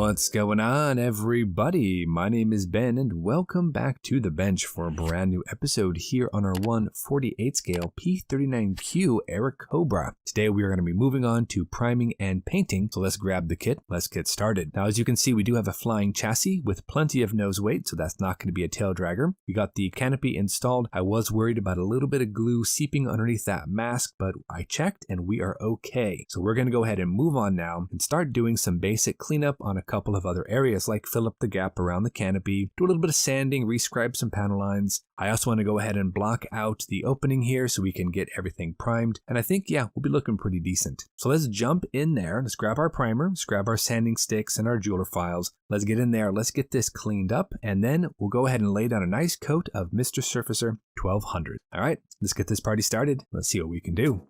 What's going on, everybody? My name is Ben, and welcome back to the bench for a brand new episode here on our 1/48 scale P-39 Airacobra. Today we are going to be moving on to priming and painting, so let's grab the kit, let's get started. Now, as you can see, we do have a flying chassis with plenty of nose weight, so that's not going to be a tail dragger. We got the canopy installed. I was worried about a little bit of glue seeping underneath that mask, but I checked and we are okay. So we're going to go ahead and move on now and start doing some basic cleanup on a couple of other areas, like fill up the gap around the canopy, do a little bit of sanding, rescribe some panel lines. I also want to go ahead and block out the opening here so we can get everything primed. And I think, yeah, we'll be looking pretty decent. So let's jump in there. Let's grab our primer, let's grab our sanding sticks and our jeweler files. Let's get in there. Let's get this cleaned up. And then we'll go ahead and lay down a nice coat of Mr. Surfacer 1200. All right, let's get this party started. Let's see what we can do.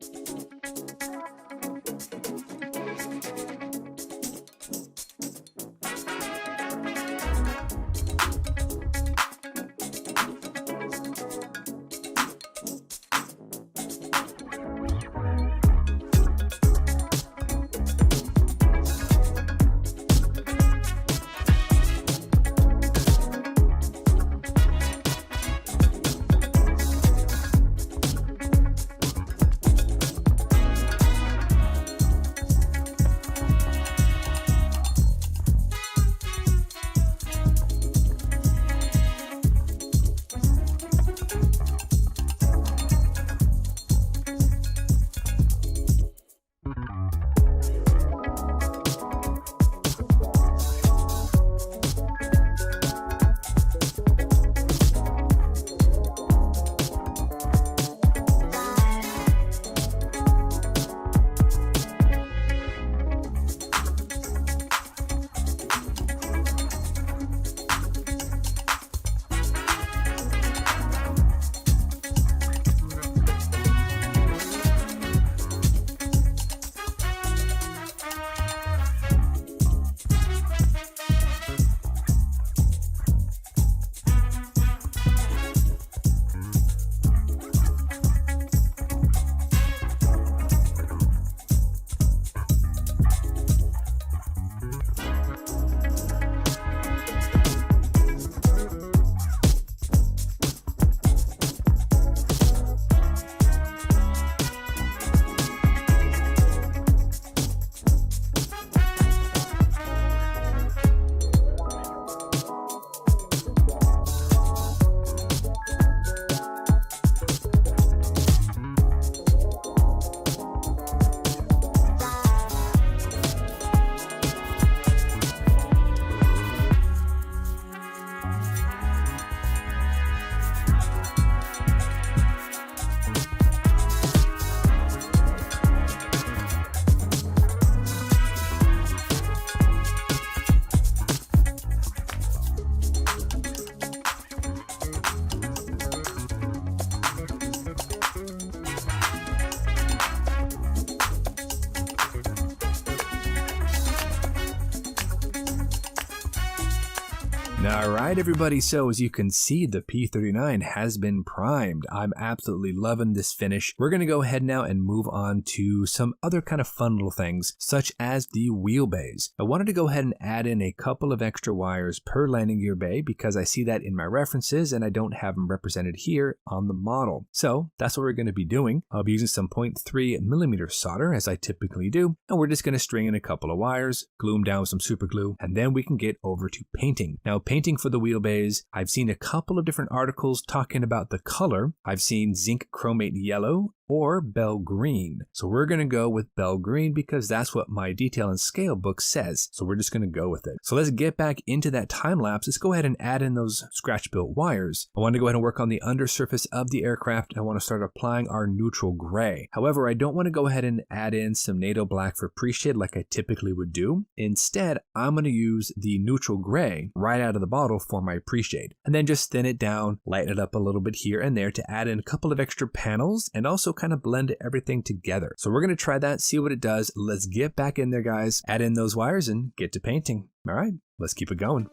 Alright everybody, so as you can see, the P-39 has been primed. I'm absolutely loving this finish. We're going to go ahead now and move on to some other kind of fun little things, such as the wheelbase. I wanted to go ahead and add in a couple of extra wires per landing gear bay because I see that in my references and I don't have them represented here on the model. So that's what we're going to be doing. I'll be using some 0.3mm solder as I typically do, and we're just going to string in a couple of wires, glue them down with some super glue, and then we can get over to painting. Now, painting for the wheelbase, I've seen a couple of different articles talking about the color. I've seen zinc chromate yellow or bell green. So we're going to go with bell green because that's what my detail and scale book says. So we're just going to go with it. So let's get back into that time lapse. Let's go ahead and add in those scratch built wires. I want to go ahead and work on the undersurface of the aircraft. I want to start applying our neutral gray. However, I don't want to go ahead and add in some NATO black for pre-shade like I typically would do. Instead, I'm going to use the neutral gray right out of the bottle for my pre-shade, and then just thin it down, lighten it up a little bit here and there to add in a couple of extra panels and also kind of blend everything together. So we're going to try that, see what it does. Let's get back in there, guys, add in those wires and get to painting. All right, let's keep it going.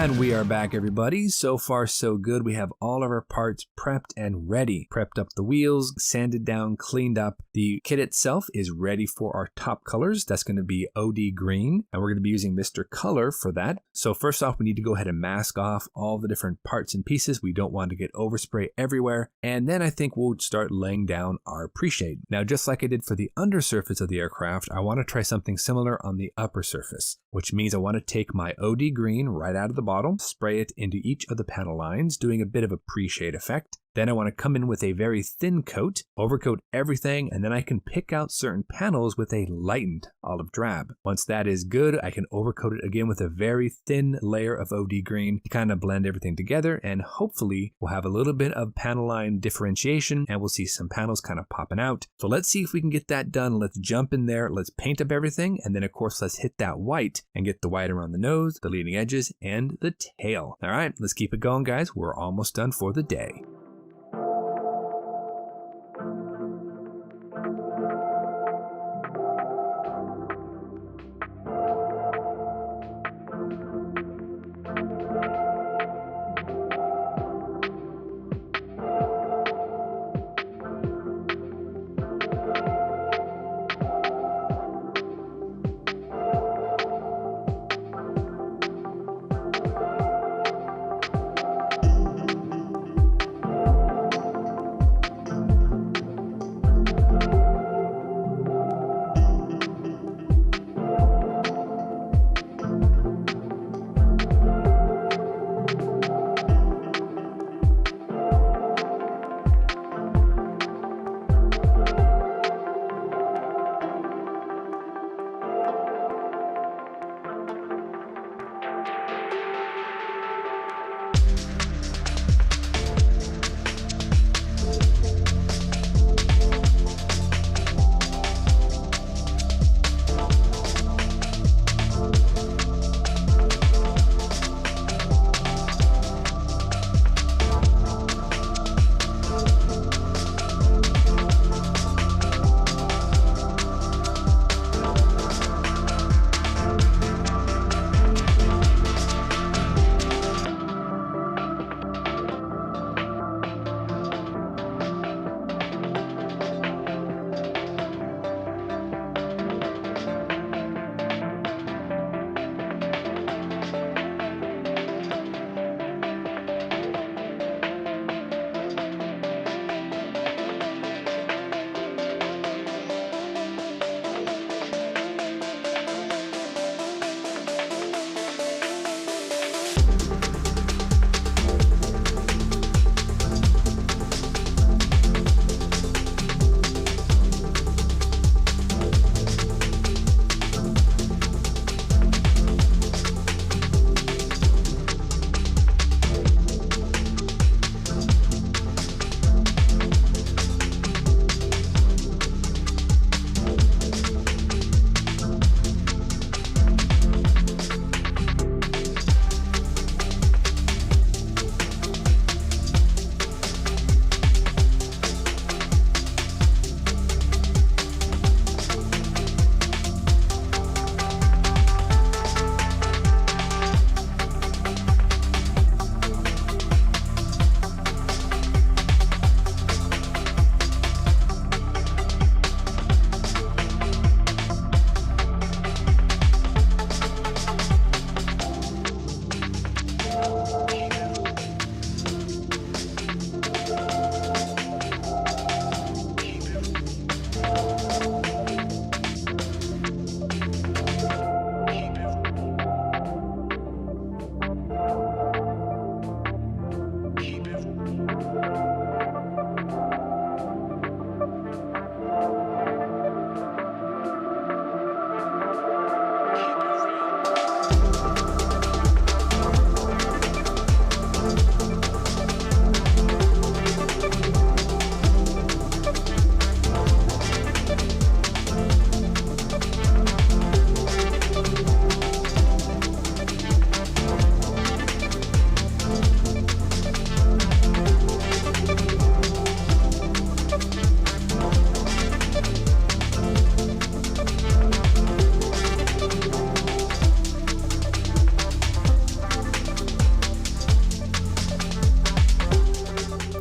And we are back, everybody. So far, so good. We have all of our parts prepped and ready. Prepped up the wheels, sanded down, cleaned up. The kit itself is ready for our top colors. That's going to be OD green, and we're going to be using Mr. Color for that. So first off, we need to go ahead and mask off all the different parts and pieces. We don't want to get overspray everywhere. And then I think we'll start laying down our pre-shade. Now, just like I did for the undersurface of the aircraft, I want to try something similar on the upper surface, which means I want to take my OD green right out of the bottle, spray it into each of the panel lines, doing a bit of a pre-shade effect. Then I want to come in with a very thin coat, overcoat everything, and then I can pick out certain panels with a lightened olive drab. Once that is good, I can overcoat it again with a very thin layer of OD green to kind of blend everything together, and hopefully we'll have a little bit of panel line differentiation and we'll see some panels kind of popping out. So let's see if we can get that done. Let's jump in there, let's paint up everything, and then of course let's hit that white and get the white around the nose, the leading edges, and the tail. All right, let's keep it going, guys. We're almost done for the day.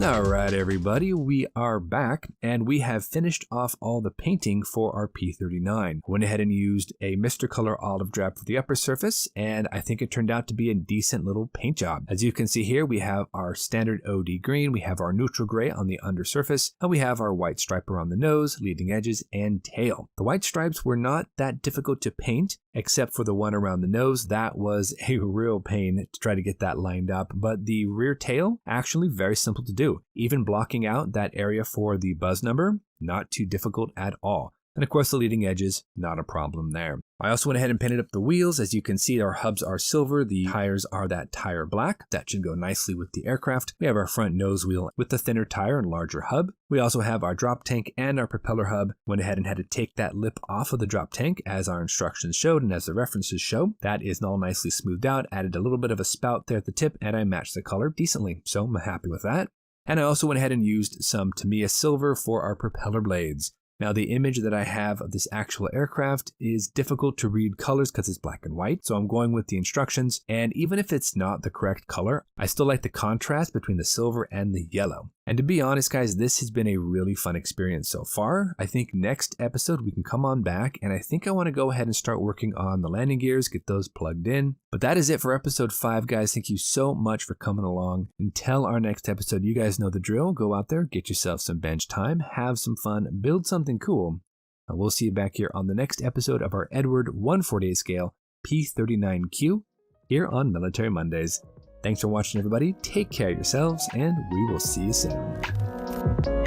Alright everybody, we are back and we have finished off all the painting for our P-39. Went ahead and used a Mr. Color olive drab for the upper surface, and I think it turned out to be a decent little paint job. As you can see here, we have our standard OD green, we have our neutral gray on the undersurface, and we have our white stripe around the nose, leading edges, and tail. The white stripes were not that difficult to paint, except for the one around the nose. That was a real pain to try to get that lined up, but the rear tail, actually very simple to do. Even blocking out that area for the buzz number, not too difficult at all. And of course the leading edges, not a problem there. I also went ahead and painted up the wheels. As you can see, our hubs are silver, the tires are that tire black. That should go nicely with the aircraft. We have our front nose wheel with the thinner tire and larger hub. We also have our drop tank and our propeller hub. Went ahead and had to take that lip off of the drop tank as our instructions showed and as the references show. That is all nicely smoothed out, added a little bit of a spout there at the tip, and I matched the color decently, so I'm happy with that. And I also went ahead and used some Tamiya silver for our propeller blades. Now the image that I have of this actual aircraft is difficult to read colors because it's black and white, so I'm going with the instructions, and even if it's not the correct color, I still like the contrast between the silver and the yellow. And to be honest guys, this has been a really fun experience so far. I think next episode we can come on back, and I think I want to go ahead and start working on the landing gears, get those plugged in. But that is it for episode 5 guys. Thank you so much for coming along. Until our next episode, you guys know the drill. Go out there, get yourself some bench time, have some fun, build something cool. And we'll see you back here on the next episode of our Eduard 1/48 scale P-39Q here on Military Mondays. Thanks for watching everybody, take care of yourselves, and we will see you soon.